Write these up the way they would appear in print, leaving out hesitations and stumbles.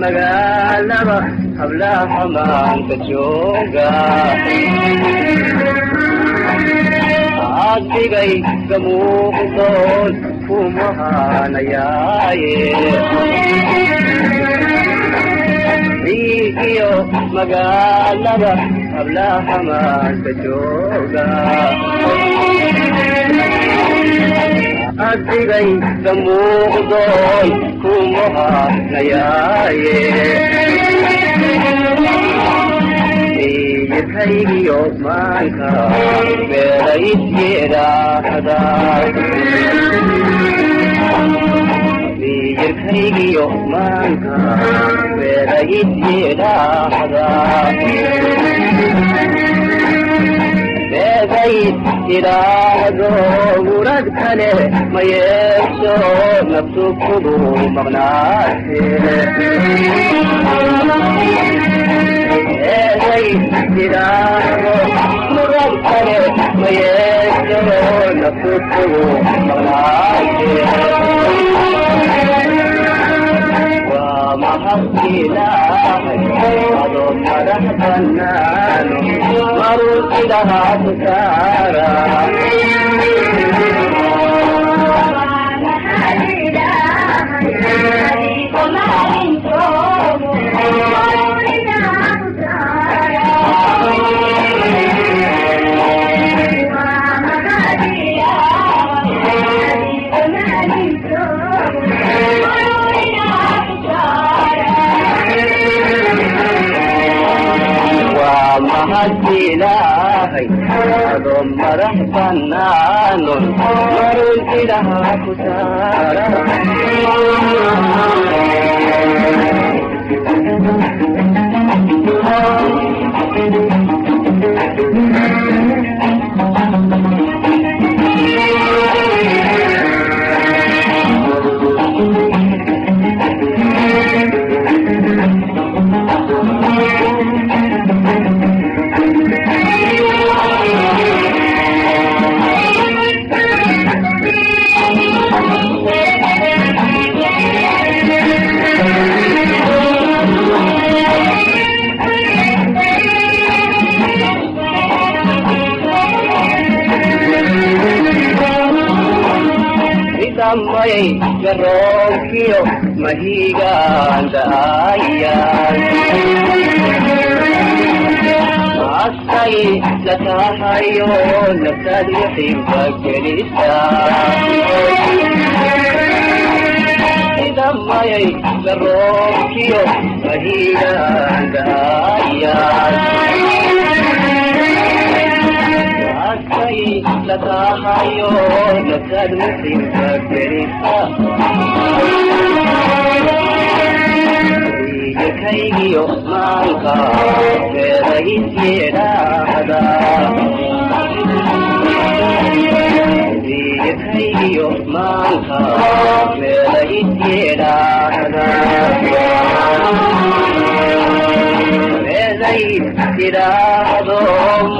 magaalada hablaha maanta jooga adigay gamuuqdoon kumahanayaaye iyo magaalada hablaha maanta jooga adigay gamuuqdoon kumahanayaaye iyakaygiyo maanka beeraydyeedhaahda iyakaygiyo maanka beeraydyeedhaahda beegayd idhaahdo murad kale ma yeesho naftu kugu maqnaate beegayd idhaahdo murad kale ma yeesho naftu kugu maqnaate mahadilaahay adoo madax bannaano maruu ilahaa ku saara mahadilaahay adoo madax bannaano maruu ilahaa ku saara mayay garoonkiyo mahigaandaayan asay la tahayo naftaad wixiiba gelisa mayay garoonkiyo mahigaandaayan la tahayo naftaad wixiiba gelisa iyakaygiyo maanka beeraydyeedhaahda iyakaygiyo maanka beeraydyeedhaahda beedayd idhaahdo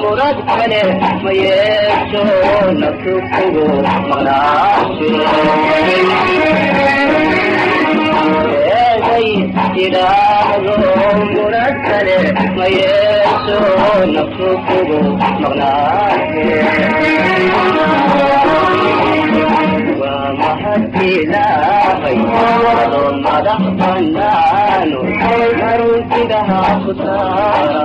murad kale ma yeesho naftu kugu maqnaate idhaahdo murad kale ma yeesho naftu kugu maqnaate waa mahadilaahay adoo madax bannaano maruu ilahaa ku saara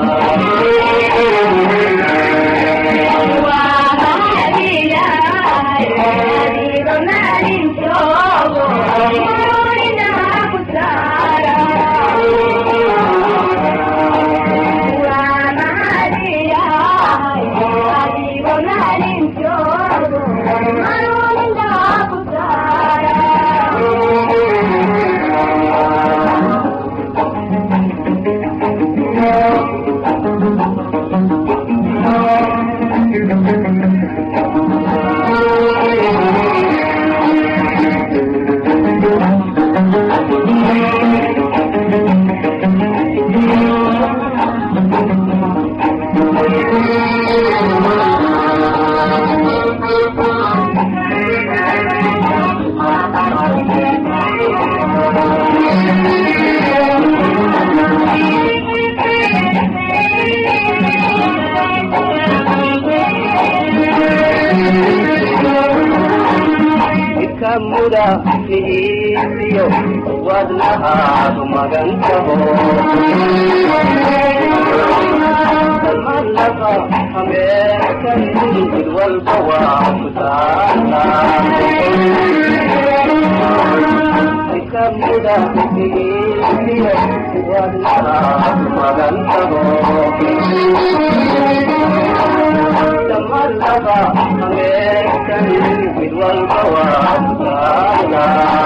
نهيسيو ودنها مغنته الملقى أمريكا الجد والبواب سالا كمدا نهيسيو ودنها مغنته الملقى أمريكا الجد والبواب سالا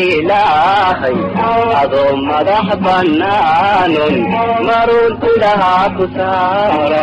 إلهي أضم مدح بنان مرنت لها كسارا